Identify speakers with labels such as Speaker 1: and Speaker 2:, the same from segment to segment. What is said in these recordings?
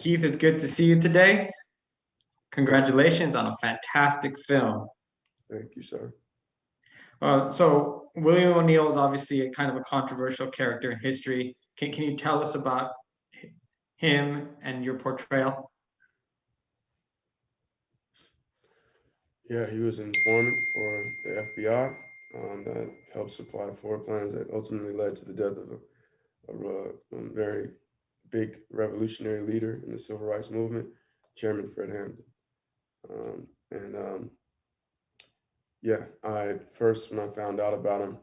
Speaker 1: LaKeith, it's good to see you today. Congratulations on a fantastic film.
Speaker 2: Thank you, sir.
Speaker 1: So William O'Neill is obviously a kind of a controversial character in history. Can you tell us about him and your portrayal?
Speaker 2: Yeah, he was an informant for the FBI that helped supply four plans that ultimately led to the death of a very big revolutionary leader in the civil rights movement, Chairman Fred Hampton. And yeah, I first, when I found out about him,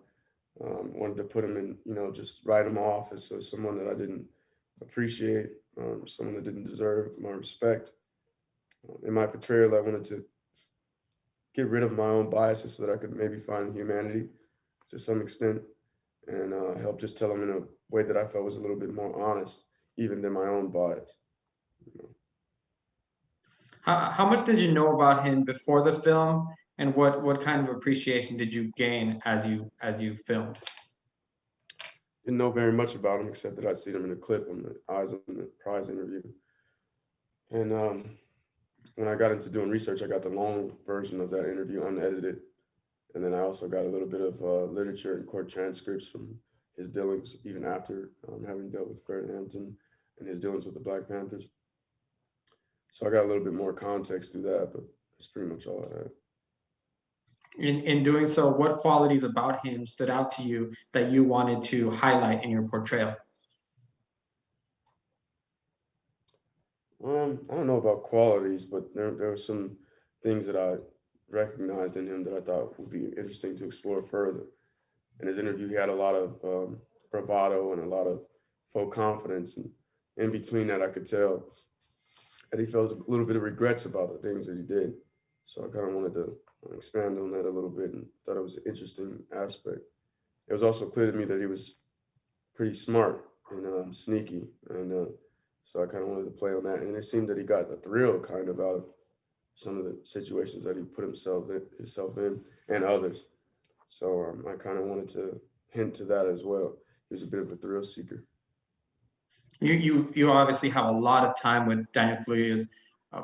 Speaker 2: wanted to put him in, just write him off as someone that I didn't appreciate, someone that didn't deserve my respect. In my portrayal, I wanted to get rid of my own biases so that I could maybe find humanity to some extent and help just tell them in a way that I felt was a little bit more honest, even than my own bias. You know.
Speaker 1: How much did you know about him before the film, and what kind of appreciation did you gain as you filmed?
Speaker 2: Didn't know very much about him except that I'd seen him in a clip on the Eyes on the Prize interview. And when I got into doing research, I got the long version of that interview unedited. And then I also got a little bit of literature and court transcripts from his dealings, even after having dealt with Fred Hampton and his dealings with the Black Panthers. So I got a little bit more context through that, but that's pretty much all I had.
Speaker 1: In doing so, what qualities about him stood out to you that you wanted to highlight in your portrayal?
Speaker 2: I don't know about qualities, but there were some things that I recognized in him that I thought would be interesting to explore further. In his interview, he had a lot of bravado and a lot of faux confidence, and in between that, I could tell that he felt a little bit of regrets about the things that he did. So I kind of wanted to expand on that a little bit and thought it was an interesting aspect. It was also clear to me that he was pretty smart and sneaky, and so I kind of wanted to play on that. And it seemed that he got the thrill kind of out of some of the situations that he put himself in and others. So I kind of wanted to hint to that as well. He was a bit of a thrill seeker.
Speaker 1: You obviously have a lot of time with Daniel Kaluuya's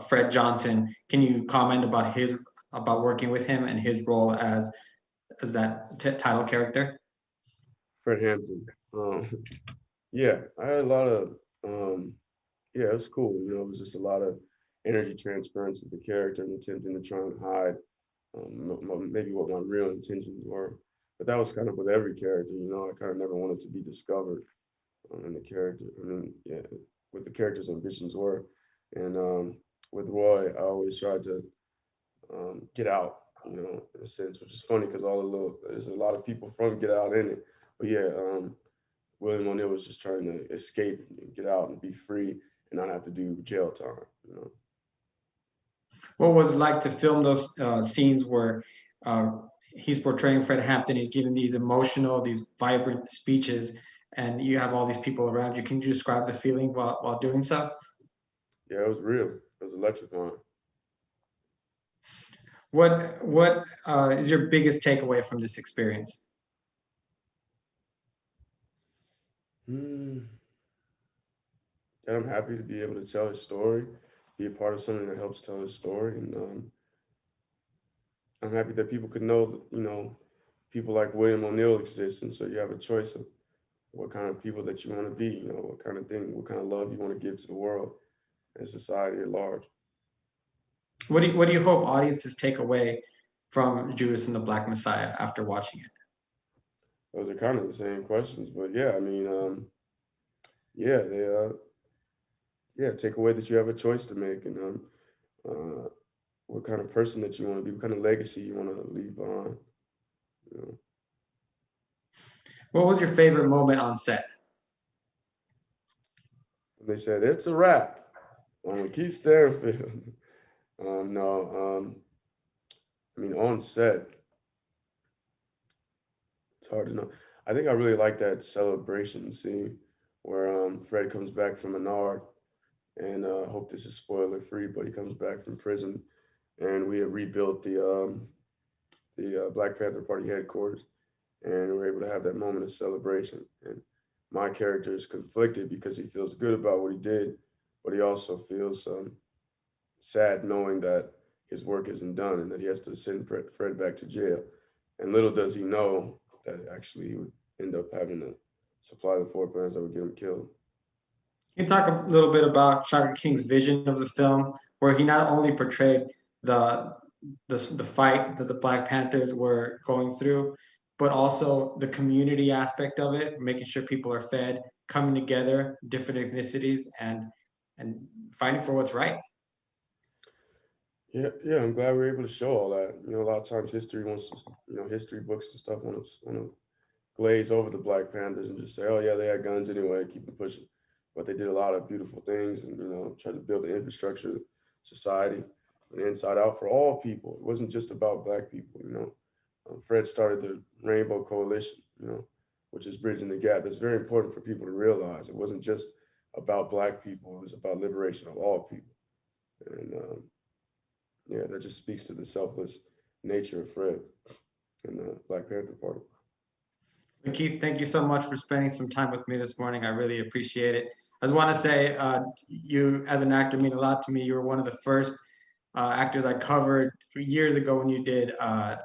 Speaker 1: Fred Johnson. Can you comment about his about working with him and his role as that title character?
Speaker 2: Fred Hampton. Yeah, I had a lot of, yeah, it was cool. It was just a lot of energy transference of the character and attempting to try and hide maybe what my real intentions were. But that was kind of with every character, I kind of never wanted to be discovered in the character. I mean, yeah, what the character's ambitions were. And with Roy, I always tried to Get Out, in a sense, which is funny because there's a lot of people from Get Out in it. But yeah, William O'Neill was just trying to escape and get out and be free and not have to do jail time.
Speaker 1: What was it like to film those scenes where uh, he's portraying Fred Hampton? He's giving these emotional, these vibrant speeches, and you have all these people around you. Can you describe the feeling while doing so?
Speaker 2: Yeah, it was real. It was electrifying.
Speaker 1: What is your biggest takeaway from this experience?
Speaker 2: Mm, that I'm happy to be able to tell his story, be a part of something that helps tell his story, and I'm happy that people could know that, people like William O'Neill exist, and so you have a choice of what kind of people that you want to be, what kind of thing, what kind of love you want to give to the world and society at large.
Speaker 1: What do you hope audiences take away from Judas and the Black Messiah after watching it?
Speaker 2: Those are kind of the same questions, but yeah, I mean, yeah, yeah, take away that you have a choice to make, and uh, what kind of person that you want to be, what kind of legacy you want to leave behind. You know.
Speaker 1: What was your favorite moment on set?
Speaker 2: And they said it's a wrap on LaKeith Stanfield. No, I mean on set, it's hard to know. I think I really like that celebration scene where Fred comes back from Menard, and I hope this is spoiler free, but he comes back from prison, and we have rebuilt the Black Panther Party headquarters, and we're able to have that moment of celebration. And my character is conflicted because he feels good about what he did, but he also feels sad knowing that his work isn't done and that he has to send Fred back to jail. And little does he know that actually he would end up having to supply the forklifts that would get him killed.
Speaker 1: Can you talk a little bit about Shaka King's vision of the film, where he not only portrayed the the fight that the Black Panthers were going through, but also the community aspect of it, making sure people are fed, coming together, different ethnicities, and fighting for what's right.
Speaker 2: Yeah, yeah, I'm glad we were able to show all that. A lot of times history wants to, history books and stuff want to glaze over the Black Panthers and just say, oh yeah, they had guns anyway, keep them pushing. But they did a lot of beautiful things and tried to build the infrastructure, society, from the inside out for all people. It wasn't just about Black people. Fred started the Rainbow Coalition, which is bridging the gap. It's very important for people to realize it wasn't just about Black people; it was about liberation of all people. And yeah, that just speaks to the selfless nature of Fred and the Black Panther Party.
Speaker 1: Keith, thank you so much for spending some time with me this morning. I really appreciate it. I just want to say, you as an actor mean a lot to me. You were one of the first actors I covered years ago when you did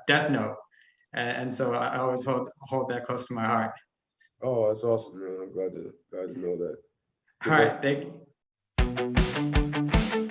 Speaker 1: Death Note, and so I always hold that close to my heart.
Speaker 2: Oh, that's awesome, man. I'm glad to know that.
Speaker 1: All
Speaker 2: Good luck.
Speaker 1: right, thank you.